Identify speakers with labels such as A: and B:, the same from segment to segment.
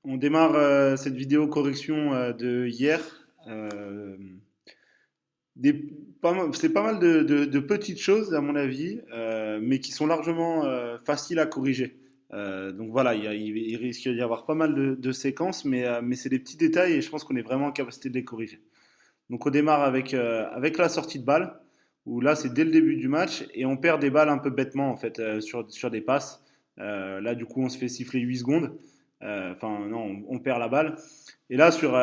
A: On démarre cette vidéo correction de hier. Euh, des, c'est pas mal de petites choses, à mon avis, mais qui sont largement faciles à corriger. Donc voilà, il risque d'y avoir pas mal de séquences, mais c'est des petits détails et je pense qu'on est vraiment en capacité de les corriger. Donc on démarre avec la sortie de balle, où là c'est dès le début du match, et on perd des balles un peu bêtement en fait sur des passes. Là du coup on se fait siffler 8 secondes. Enfin non, on perd la balle. Et là sur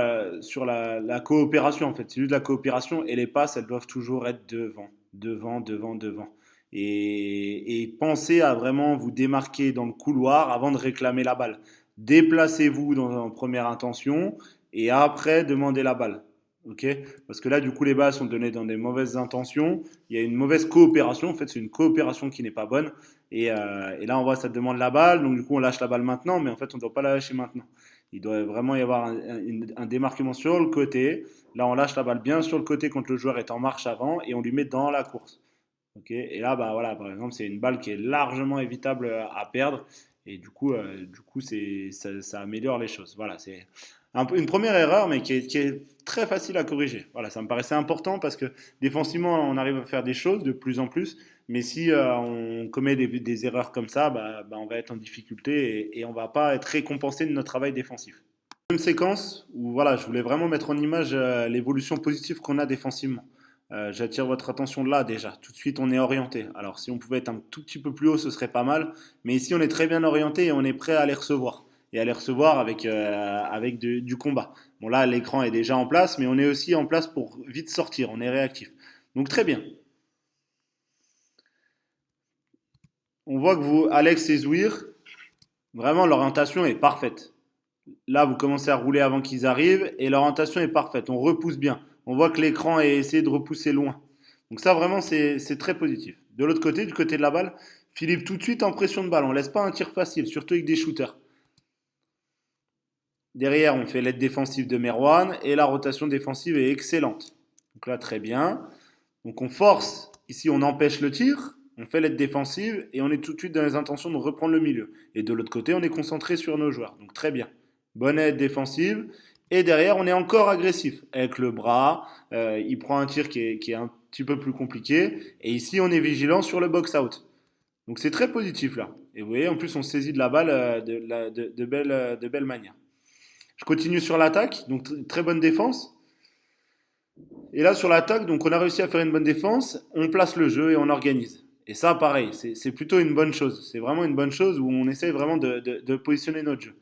A: la coopération en fait, c'est juste la coopération et les passes elles doivent toujours être devant, devant, devant, devant. Et pensez à vraiment vous démarquer dans le couloir avant de réclamer la balle. Déplacez-vous en première intention et après demandez la balle. Ok. Parce que là, du coup, les balles sont données dans des mauvaises intentions. Il y a une mauvaise coopération. En fait, c'est une coopération qui n'est pas bonne. Et là, on voit, ça demande la balle. Donc, du coup, on lâche la balle maintenant. Mais en fait, on ne doit pas la lâcher maintenant. Il doit vraiment y avoir un démarquement sur le côté. Là, on lâche la balle bien sur le côté quand le joueur est en marche avant. Et on lui met dans la course. Ok. Et là, bah, voilà, par exemple, c'est une balle qui est largement évitable à perdre. Et du coup ça améliore les choses. Voilà, c'est une première erreur, mais qui est très facile à corriger. Voilà, ça me paraissait important parce que défensivement, on arrive à faire des choses de plus en plus. Mais si on commet des erreurs comme ça, bah, on va être en difficulté et on va pas être récompensé de notre travail défensif. Une séquence où voilà, je voulais vraiment mettre en image l'évolution positive qu'on a défensivement. J'attire votre attention là déjà. Tout de suite, on est orienté. Alors, si on pouvait être un tout petit peu plus haut, ce serait pas mal. Mais ici, on est très bien orienté et on est prêt à les recevoir. Et à les recevoir avec du combat. Bon, là, l'écran est déjà en place, mais on est aussi en place pour vite sortir. On est réactif. Donc, très bien. On voit que vous, Alex et Zouir, vraiment, l'orientation est parfaite. Là, vous commencez à rouler avant qu'ils arrivent et l'orientation est parfaite. On repousse bien. On voit que l'écran est essayé de repousser loin. Donc ça, vraiment, c'est très positif. De l'autre côté, du côté de la balle, Philippe tout de suite en pression de balle. On ne laisse pas un tir facile, surtout avec des shooters. Derrière, on fait l'aide défensive de Merwan et la rotation défensive est excellente. Donc là, très bien. Donc on force. Ici, on empêche le tir. On fait l'aide défensive et on est tout de suite dans les intentions de reprendre le milieu. Et de l'autre côté, on est concentré sur nos joueurs. Donc très bien. Bonne aide défensive. Et derrière, on est encore agressif avec le bras. Il prend un tir qui est un petit peu plus compliqué. Et ici, on est vigilant sur le box-out. Donc c'est très positif là. Et vous voyez, en plus, on saisit de la balle de belle manière. Je continue sur l'attaque. Donc très bonne défense. Et là, sur l'attaque, donc on a réussi à faire une bonne défense, on place le jeu et on organise. Et ça, pareil, c'est plutôt une bonne chose. C'est vraiment une bonne chose où on essaie vraiment de positionner notre jeu.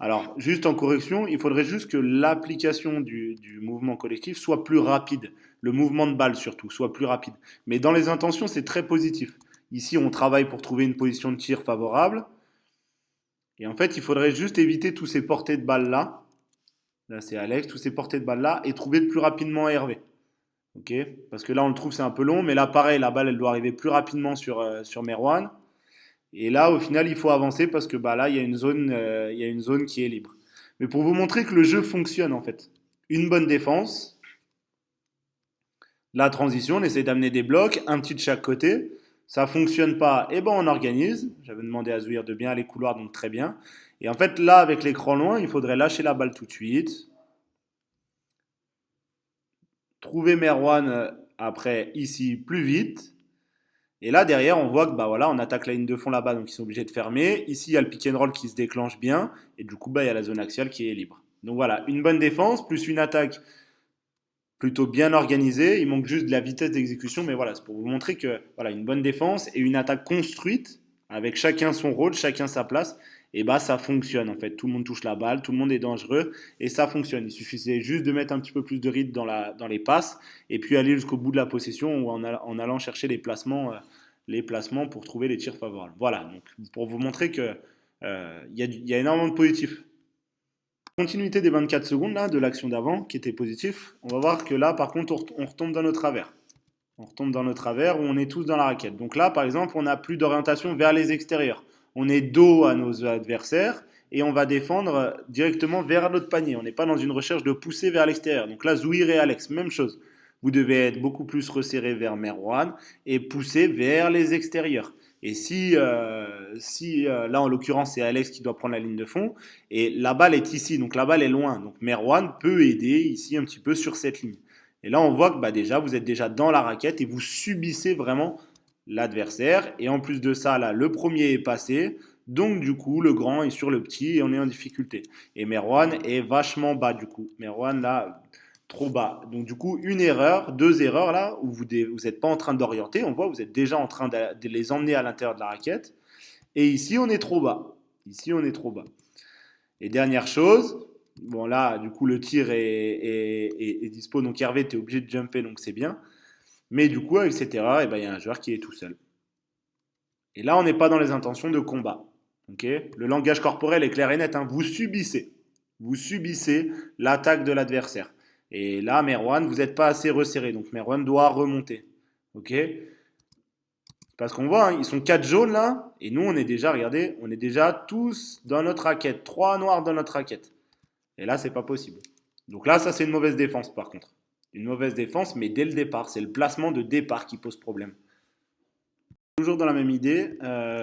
A: Alors, juste en correction, il faudrait juste que l'application du mouvement collectif soit plus rapide. Le mouvement de balle surtout, soit plus rapide. Mais dans les intentions, c'est très positif. Ici, on travaille pour trouver une position de tir favorable. Et en fait, il faudrait juste éviter tous ces portées de balles là. Là, c'est Alex, tous ces portées de balles là et trouver plus rapidement Hervé. Ok. Parce que là, on le trouve, c'est un peu long, mais là, pareil, la balle, elle doit arriver plus rapidement sur Merwan. Et là, au final, il faut avancer parce que bah, là, il y a une zone qui est libre. Mais pour vous montrer que le jeu fonctionne, en fait, une bonne défense, la transition, on essaie d'amener des blocs, un petit de chaque côté. Ça fonctionne pas, et ben on organise. J'avais demandé à Zouir de bien aller couloir, donc très bien. Et en fait, là, avec l'écran loin, il faudrait lâcher la balle tout de suite. Trouver Merwan après ici plus vite. Et là, derrière, on voit que bah, voilà, on attaque la ligne de fond là-bas, donc ils sont obligés de fermer. Ici, il y a le pick and roll qui se déclenche bien, et du coup, bah, il y a la zone axiale qui est libre. Donc voilà, une bonne défense, plus une attaque plutôt bien organisée. Il manque juste de la vitesse d'exécution, mais voilà, c'est pour vous montrer que voilà, une bonne défense et une attaque construite, avec chacun son rôle, chacun sa place, et bah ça fonctionne en fait. Tout le monde touche la balle, tout le monde est dangereux, et ça fonctionne. Il suffisait juste de mettre un petit peu plus de rythme dans les passes, et puis aller jusqu'au bout de la possession ou en allant chercher les placements pour trouver les tirs favorables. Voilà, donc pour vous montrer que y a énormément de positifs. Continuité des 24 secondes là, de l'action d'avant qui était positif, on va voir que là par contre on retombe dans nos travers. On retombe dans nos travers où on est tous dans la raquette. Donc là par exemple on n'a plus d'orientation vers les extérieurs. On est dos à nos adversaires et on va défendre directement vers notre panier. On n'est pas dans une recherche de pousser vers l'extérieur. Donc là Zouir et Alex, même chose. Vous devez être beaucoup plus resserré vers Merwan et pousser vers les extérieurs. Et là, en l'occurrence, c'est Alex qui doit prendre la ligne de fond, et la balle est ici, donc la balle est loin. Donc Merwan peut aider ici un petit peu sur cette ligne. Et là, on voit que bah, déjà, vous êtes déjà dans la raquette et vous subissez vraiment l'adversaire. Et en plus de ça, là, le premier est passé. Donc, du coup, le grand est sur le petit et on est en difficulté. Et Merwan est vachement bas, du coup. Merwan, là, trop bas. Donc, du coup, une erreur, deux erreurs, là, où vous n'êtes pas en train d'orienter. On voit, vous êtes déjà en train de les emmener à l'intérieur de la raquette. Et ici, on est trop bas. Ici, on est trop bas. Et dernière chose, bon, là, du coup, le tir est dispo. Donc, Hervé, tu es obligé de jumper, donc c'est bien. Mais du coup, avec cette erreur, eh ben, il y a un joueur qui est tout seul. Et là, on n'est pas dans les intentions de combat. Okay, le langage corporel est clair et net. Hein. Vous subissez. Vous subissez l'attaque de l'adversaire. Et là, Merwan, vous n'êtes pas assez resserré. Donc Merwan doit remonter. Ok. Parce qu'on voit, hein, ils sont 4 jaunes là. Et nous, on est déjà, regardez, on est déjà tous dans notre raquette. 3 noirs dans notre raquette. Et là, c'est pas possible. Donc là, ça, c'est une mauvaise défense par contre. Une mauvaise défense, mais dès le départ. C'est le placement de départ qui pose problème. Toujours dans la même idée,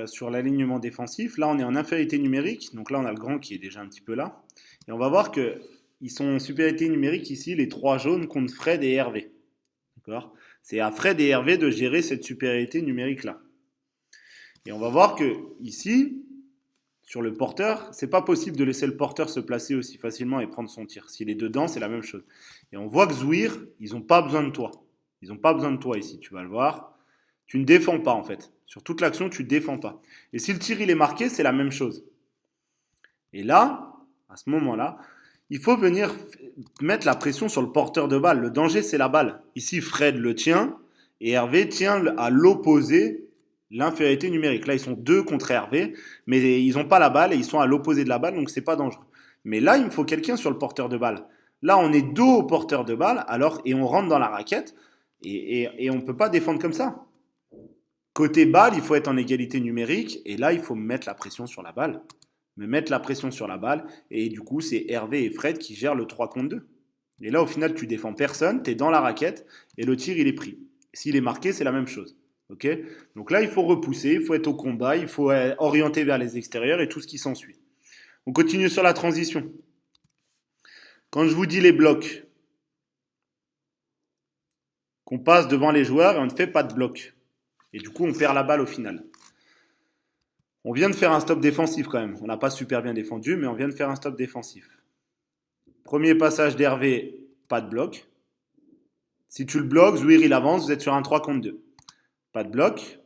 A: sur l'alignement défensif, là on est en infériorité numérique, donc là on a le grand qui est déjà un petit peu là, et on va voir qu'ils sont en supériorité numérique ici, les trois jaunes contre Fred et Hervé. D'accord. C'est à Fred et Hervé de gérer cette supériorité numérique là. Et on va voir que ici, sur le porteur, c'est pas possible de laisser le porteur se placer aussi facilement et prendre son tir. S'il est dedans, c'est la même chose. Et on voit que Zouir, ils n'ont pas besoin de toi. Ils n'ont pas besoin de toi ici, tu vas le voir. Tu ne défends pas en fait. Sur toute l'action, tu ne défends pas. Et si le tir il est marqué, c'est la même chose. Et là, à ce moment-là, il faut venir mettre la pression sur le porteur de balle. Le danger, c'est la balle. Ici, Fred le tient et Hervé tient à l'opposé l'infériorité numérique. Là, ils sont deux contre Hervé, mais ils n'ont pas la balle et ils sont à l'opposé de la balle, donc c'est pas dangereux. Mais là, il me faut quelqu'un sur le porteur de balle. Là, on est dos au porteur de balle, alors et on rentre dans la raquette et on ne peut pas défendre comme ça. Côté balle, il faut être en égalité numérique et là, il faut mettre la pression sur la balle. Me mettre la pression sur la balle et du coup, c'est Hervé et Fred qui gèrent le 3 contre 2. Et là, au final, tu défends personne, tu es dans la raquette et le tir, il est pris. S'il est marqué, c'est la même chose. Ok. Donc là, il faut repousser, il faut être au combat, il faut orienter vers les extérieurs et tout ce qui s'ensuit. On continue sur la transition. Quand je vous dis les blocs, qu'on passe devant les joueurs et on ne fait pas de bloc. Et du coup, on perd la balle au final. On vient de faire un stop défensif quand même. On n'a pas super bien défendu, mais on vient de faire un stop défensif. Premier passage d'Hervé, pas de bloc. Si tu le bloques, Zouir il avance, vous êtes sur un 3 contre 2. Pas de bloc.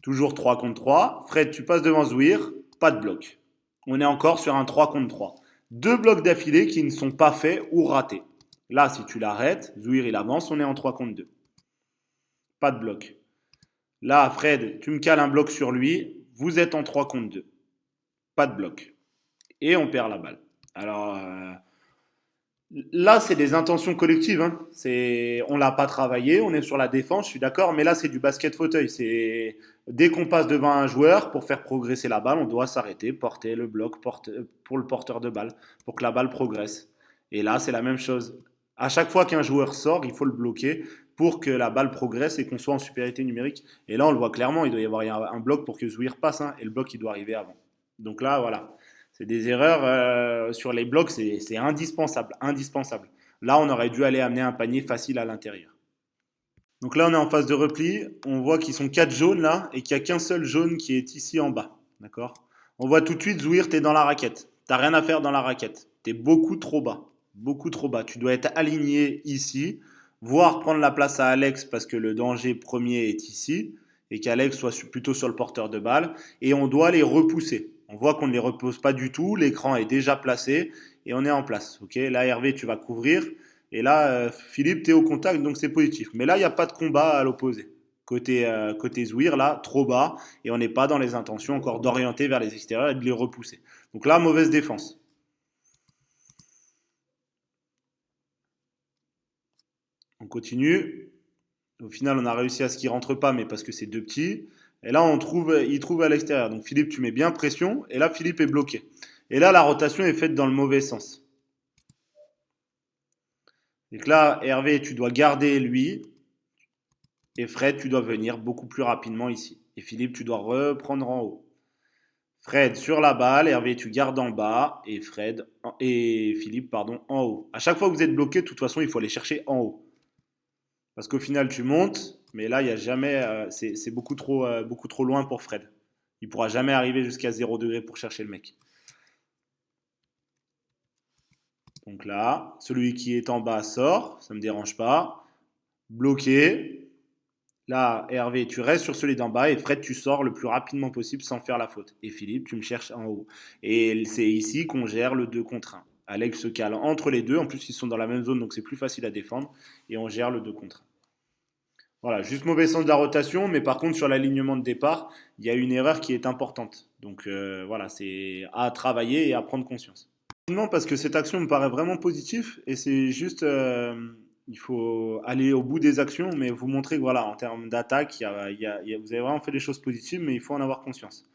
A: Toujours 3 contre 3. Fred, tu passes devant Zouir, pas de bloc. On est encore sur un 3 contre 3. Deux blocs d'affilée qui ne sont pas faits ou ratés. Là, si tu l'arrêtes, Zouir il avance, on est en 3 contre 2. Pas de bloc. Là, Fred, tu me cales un bloc sur lui, vous êtes en 3 contre 2. Pas de bloc. Et on perd la balle. Alors, là, c'est des intentions collectives. Hein. On l'a pas travaillé, on est sur la défense, je suis d'accord, mais là, c'est du basket fauteuil. Dès qu'on passe devant un joueur, pour faire progresser la balle, on doit s'arrêter, porter le bloc pour le porteur de balle, pour que la balle progresse. Et là, c'est la même chose. À chaque fois qu'un joueur sort, il faut le bloquer pour que la balle progresse et qu'on soit en supériorité numérique. Et là, on le voit clairement, il doit y avoir un bloc pour que Zouir passe, hein, et le bloc, il doit arriver avant. Donc là, voilà. C'est des erreurs sur les blocs, c'est indispensable, indispensable. Là, on aurait dû aller amener un panier facile à l'intérieur. Donc là, on est en phase de repli. On voit qu'ils sont 4 jaunes là et qu'il n'y a qu'un seul jaune qui est ici en bas. D'accord. On voit tout de suite, Zouir, tu es dans la raquette. Tu n'as rien à faire dans la raquette. Tu es beaucoup trop bas. Beaucoup trop bas. Tu dois être aligné ici, voire prendre la place à Alex parce que le danger premier est ici et qu'Alex soit plutôt sur le porteur de balle. Et on doit les repousser. On voit qu'on ne les repose pas du tout. L'écran est déjà placé et on est en place. Ok. Là, Hervé, tu vas couvrir. Et là, Philippe, tu es au contact, donc c'est positif. Mais là, il n'y a pas de combat à l'opposé. Côté Zouir, là, trop bas. Et on n'est pas dans les intentions encore d'orienter vers les extérieurs et de les repousser. Donc là, mauvaise défense. On continue. Au final, on a réussi à ce qu'il ne rentre pas, mais parce que c'est deux petits. Et là, il trouve à l'extérieur. Donc Philippe, tu mets bien pression. Et là, Philippe est bloqué. Et là, la rotation est faite dans le mauvais sens. Donc là, Hervé, tu dois garder lui. Et Fred, tu dois venir beaucoup plus rapidement ici. Et Philippe, tu dois reprendre en haut. Fred sur la balle, Hervé, tu gardes en bas, et Philippe, pardon, en haut. À chaque fois que vous êtes bloqué, de toute façon, il faut aller chercher en haut. Parce qu'au final, tu montes, mais là, il y a jamais, c'est beaucoup trop loin pour Fred. Il pourra jamais arriver jusqu'à 0 degré pour chercher le mec. Donc là, celui qui est en bas sort, ça ne me dérange pas. Bloqué. Là, Hervé, tu restes sur celui d'en bas et Fred, tu sors le plus rapidement possible sans faire la faute. Et Philippe, tu me cherches en haut. Et c'est ici qu'on gère le 2 contre 1. Alex se cale entre les deux. En plus, ils sont dans la même zone, donc c'est plus facile à défendre. Et on gère le 2 contre 1. Voilà, juste mauvais sens de la rotation, mais par contre, sur l'alignement de départ, il y a une erreur qui est importante. Donc voilà, c'est à travailler et à prendre conscience. Non, parce que cette action me paraît vraiment positive et c'est juste, il faut aller au bout des actions, mais vous montrer que voilà, en termes d'attaque, vous avez vraiment fait des choses positives, mais il faut en avoir conscience.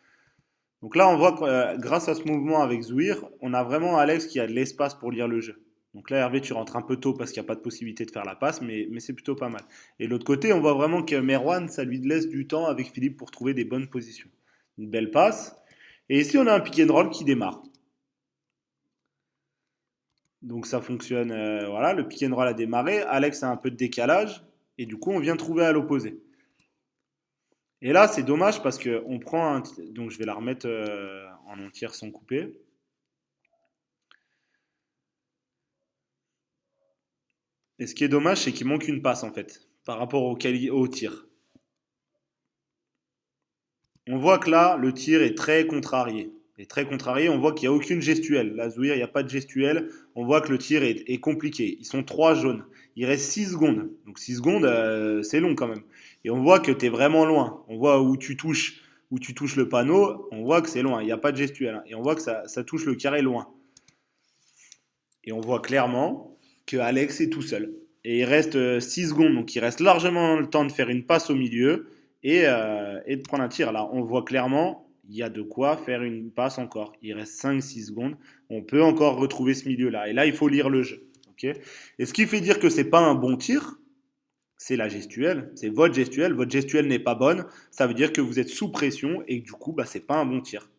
A: Donc là, on voit que grâce à ce mouvement avec Zouir, on a vraiment Alex qui a de l'espace pour lire le jeu. Donc là, Hervé, tu rentres un peu tôt parce qu'il n'y a pas de possibilité de faire la passe, mais c'est plutôt pas mal. Et de l'autre côté, on voit vraiment que Merwan, ça lui laisse du temps avec Philippe pour trouver des bonnes positions. Une belle passe. Et ici, on a un pick and roll qui démarre. Donc ça fonctionne, voilà, le pick and roll a démarré, Alex a un peu de décalage, et du coup on vient trouver à l'opposé. Et là c'est dommage parce que on prend un, donc je vais la remettre en entière sans couper. Et ce qui est dommage c'est qu'il manque une passe en fait, par rapport au tir. On voit que là le tir est très contrarié. Et très contrarié, on voit qu'il n'y a aucune gestuelle. Là, Zouir, il n'y a pas de gestuelle. On voit que le tir est compliqué. Ils sont trois jaunes. Il reste 6 secondes. Donc 6 secondes, c'est long quand même. Et on voit que tu es vraiment loin. On voit où tu touches le panneau, on voit que c'est loin. Il n'y a pas de gestuelle, hein. Et on voit que ça touche le carré loin. Et on voit clairement que Alex est tout seul. Et il reste 6 secondes. Donc il reste largement le temps de faire une passe au milieu et de prendre un tir. Là, on voit clairement il y a de quoi faire une passe encore. Il reste 5-6 secondes. On peut encore retrouver ce milieu-là. Et là, il faut lire le jeu. Okay, et ce qui fait dire que c'est pas un bon tir, c'est la gestuelle. C'est votre gestuelle. Votre gestuelle n'est pas bonne. Ça veut dire que vous êtes sous pression et que du coup, bah, c'est pas un bon tir.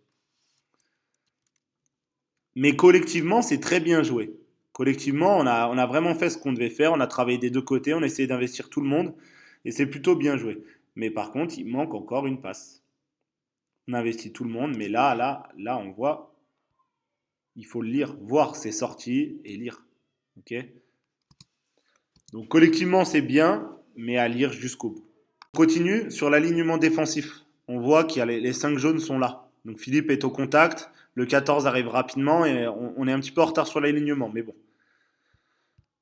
A: Mais collectivement, c'est très bien joué. Collectivement, on a vraiment fait ce qu'on devait faire. On a travaillé des deux côtés. On a essayé d'investir tout le monde. Et c'est plutôt bien joué. Mais par contre, il manque encore une passe. On investit tout le monde, mais là, on voit, il faut le lire, voir ses sorties et lire. Ok. Donc collectivement, c'est bien, mais à lire jusqu'au bout. On continue sur l'alignement défensif. On voit qu'il y a les 5 jaunes sont là. Donc Philippe est au contact, le 14 arrive rapidement et on est un petit peu en retard sur l'alignement, mais bon.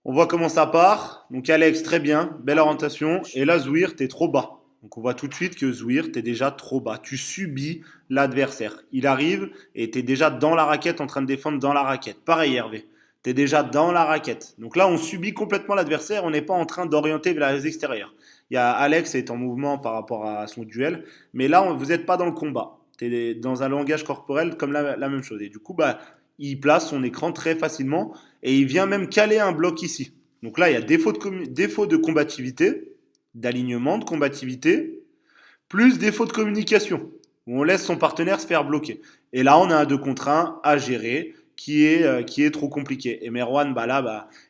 A: On voit comment ça part. Donc Alex, très bien, belle orientation. Et là, Zouir, t'es trop bas. Donc on voit tout de suite que Zouir, t'es déjà trop bas. Tu subis l'adversaire. Il arrive et t'es déjà dans la raquette en train de défendre dans la raquette. Pareil Hervé, t'es déjà dans la raquette. Donc là, on subit complètement l'adversaire. On n'est pas en train d'orienter vers les extérieurs. Il y a Alex qui est en mouvement par rapport à son duel. Mais là, vous n'êtes pas dans le combat. T'es dans un langage corporel comme la même chose. Et du coup, bah, il place son écran très facilement et il vient même caler un bloc ici. Donc là, il y a défaut de combativité, d'alignement, de combativité, plus défaut de communication, où on laisse son partenaire se faire bloquer. Et là, on a un 2 contre 1 à gérer qui est trop compliqué. Et Merwan,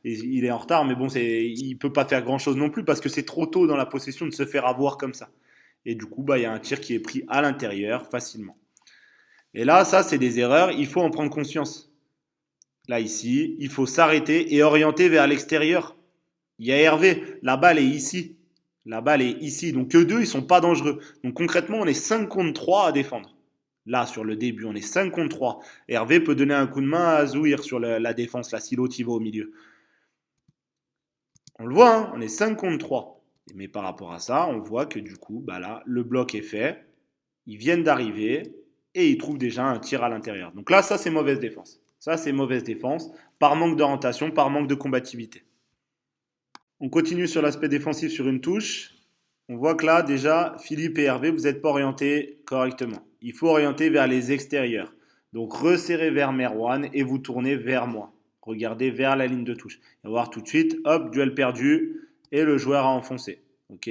A: il est en retard, mais bon, il ne peut pas faire grand-chose non plus parce que c'est trop tôt dans la possession de se faire avoir comme ça. Et du coup, il y a un tir qui est pris à l'intérieur facilement. Et là, ça, c'est des erreurs, il faut en prendre conscience. Là, ici, il faut s'arrêter et orienter vers l'extérieur. Il y a Hervé, la balle est ici. La balle est ici. Donc, eux deux, ils sont pas dangereux. Donc, concrètement, on est 5 contre 3 à défendre. Là, sur le début, on est 5 contre 3. Hervé peut donner un coup de main à Zouir sur la défense, la silo qui va au milieu. On le voit, hein, on est 5 contre 3. Mais par rapport à ça, on voit que du coup, là, le bloc est fait. Ils viennent d'arriver et ils trouvent déjà un tir à l'intérieur. Donc là, ça, c'est mauvaise défense. Ça, c'est mauvaise défense par manque d'orientation, par manque de combativité. On continue sur l'aspect défensif sur une touche. On voit que là, déjà, Philippe et Hervé, vous n'êtes pas orientés correctement. Il faut orienter vers les extérieurs. Donc, resserrez vers Merwan et vous tournez vers moi. Regardez vers la ligne de touche. On va voir tout de suite, hop, duel perdu et le joueur a enfoncé. Ok.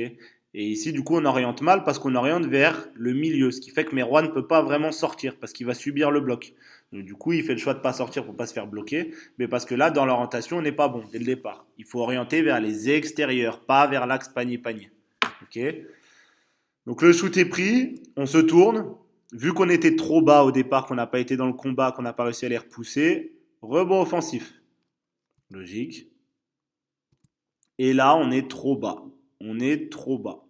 A: Et ici, du coup, on oriente mal parce qu'on oriente vers le milieu, ce qui fait que Merwan ne peut pas vraiment sortir parce qu'il va subir le bloc. Donc, du coup, il fait le choix de ne pas sortir pour ne pas se faire bloquer, mais parce que là, dans l'orientation, on n'est pas bon dès le départ. Il faut orienter vers les extérieurs, pas vers l'axe panier-panier. Ok. Donc le shoot est pris, on se tourne. Vu qu'on était trop bas au départ, qu'on n'a pas été dans le combat, qu'on n'a pas réussi à les repousser, rebond offensif. Logique. Et là, on est trop bas. On est trop bas.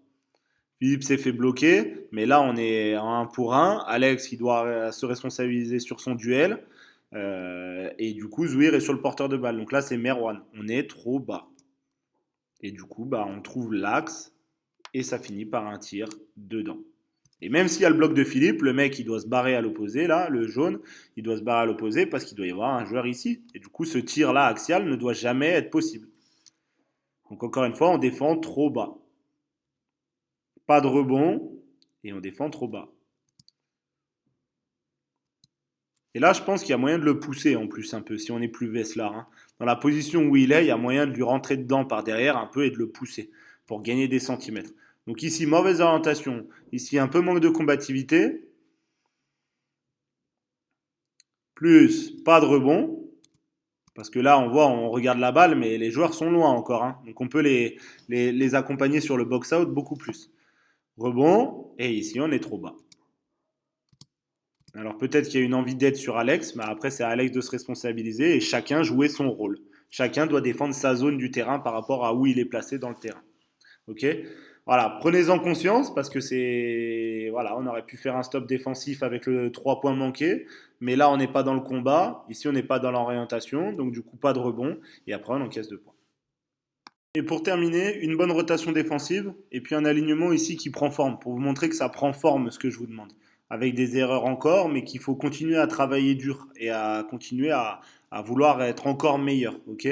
A: Philippe s'est fait bloquer, mais là, on est en 1 pour 1. Alex, il doit se responsabiliser sur son duel. Et du coup, Zouir est sur le porteur de balle. Donc là, c'est Merwan. On est trop bas. Et du coup, bah, on trouve l'axe et ça finit par un tir dedans. Et même s'il y a le bloc de Philippe, le mec il doit se barrer à l'opposé, là, le jaune, il doit se barrer à l'opposé parce qu'il doit y avoir un joueur ici. Et du coup, ce tir-là axial ne doit jamais être possible. Donc encore une fois, on défend trop bas. Pas de rebond et on défend trop bas. Et là, je pense qu'il y a moyen de le pousser en plus un peu, si on est plus Veslar. Hein. Dans la position où il est, il y a moyen de lui rentrer dedans par derrière un peu et de le pousser pour gagner des centimètres. Donc ici, mauvaise orientation. Ici, un peu manque de combativité. Plus pas de rebond. Parce que là, on voit, on regarde la balle, mais les joueurs sont loin encore. Hein. Donc on peut les accompagner sur le box-out beaucoup plus. Rebond, et ici, on est trop bas. Alors peut-être qu'il y a une envie d'aide sur Alex, mais après c'est à Alex de se responsabiliser et chacun jouer son rôle. Chacun doit défendre sa zone du terrain par rapport à où il est placé dans le terrain. Ok. Voilà, prenez-en conscience parce que c'est. Voilà, on aurait pu faire un stop défensif avec le 3 points manqués, mais là on n'est pas dans le combat, ici on n'est pas dans l'orientation, donc du coup pas de rebond, et après on encaisse 2 points. Et pour terminer, une bonne rotation défensive, et puis un alignement ici qui prend forme, pour vous montrer que ça prend forme ce que je vous demande. Avec des erreurs encore, mais qu'il faut continuer à travailler dur et à continuer à vouloir être encore meilleur. Ok.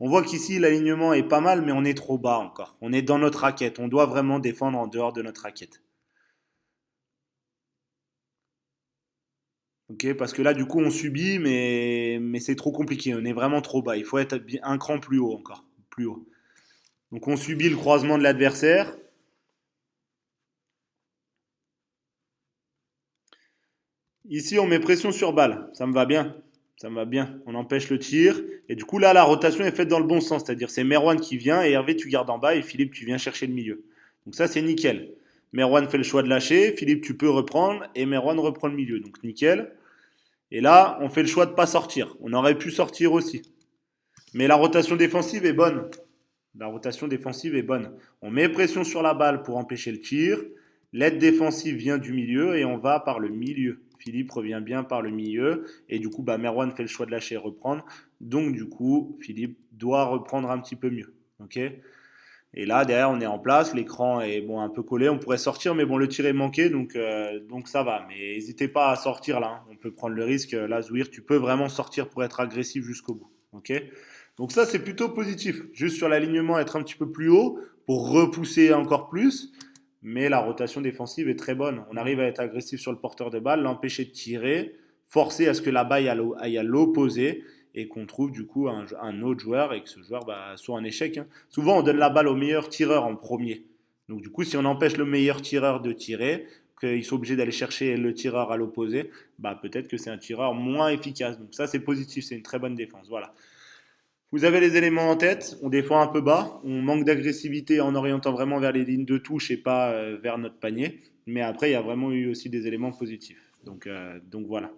A: On voit qu'ici l'alignement est pas mal, mais on est trop bas encore. On est dans notre raquette. On doit vraiment défendre en dehors de notre raquette. Ok, parce que là, du coup, on subit, mais c'est trop compliqué. On est vraiment trop bas. Il faut être un cran plus haut encore. Plus haut. Donc on subit le croisement de l'adversaire. Ici, on met pression sur balle. Ça me va bien. Ça me va bien. On empêche le tir. Et du coup, là, la rotation est faite dans le bon sens. C'est-à-dire, c'est Merwan qui vient et Hervé, tu gardes en bas et Philippe, tu viens chercher le milieu. Donc ça, c'est nickel. Merwan fait le choix de lâcher. Philippe, tu peux reprendre. Et Merwan reprend le milieu. Donc nickel. Et là, on fait le choix de ne pas sortir. On aurait pu sortir aussi. Mais la rotation défensive est bonne. La rotation défensive est bonne. On met pression sur la balle pour empêcher le tir. L'aide défensive vient du milieu et on va par le milieu. Philippe revient bien par le milieu et du coup bah, Merwan fait le choix de lâcher et reprendre. Donc du coup Philippe doit reprendre un petit peu mieux. Ok. Et là derrière on est en place, l'écran est bon un peu collé, on pourrait sortir mais bon le tir est manqué donc ça va. Mais n'hésitez pas à sortir là, hein. On peut prendre le risque. Là Zouir tu peux vraiment sortir pour être agressif jusqu'au bout. Ok. Donc ça c'est plutôt positif. Juste sur l'alignement être un petit peu plus haut pour repousser encore plus. Mais la rotation défensive est très bonne. On arrive à être agressif sur le porteur de balle, l'empêcher de tirer, forcer à ce que la balle aille à l'opposé et qu'on trouve du coup un autre joueur et que ce joueur bah, soit en échec. Hein. Souvent, on donne la balle au meilleur tireur en premier. Donc du coup, si on empêche le meilleur tireur de tirer, qu'ils sont obligés d'aller chercher le tireur à l'opposé, bah, peut-être que c'est un tireur moins efficace. Donc ça, c'est positif, c'est une très bonne défense. Voilà. Vous avez les éléments en tête, on défend un peu bas, on manque d'agressivité en orientant vraiment vers les lignes de touche et pas vers notre panier. Mais après, il y a vraiment eu aussi des éléments positifs. Donc voilà.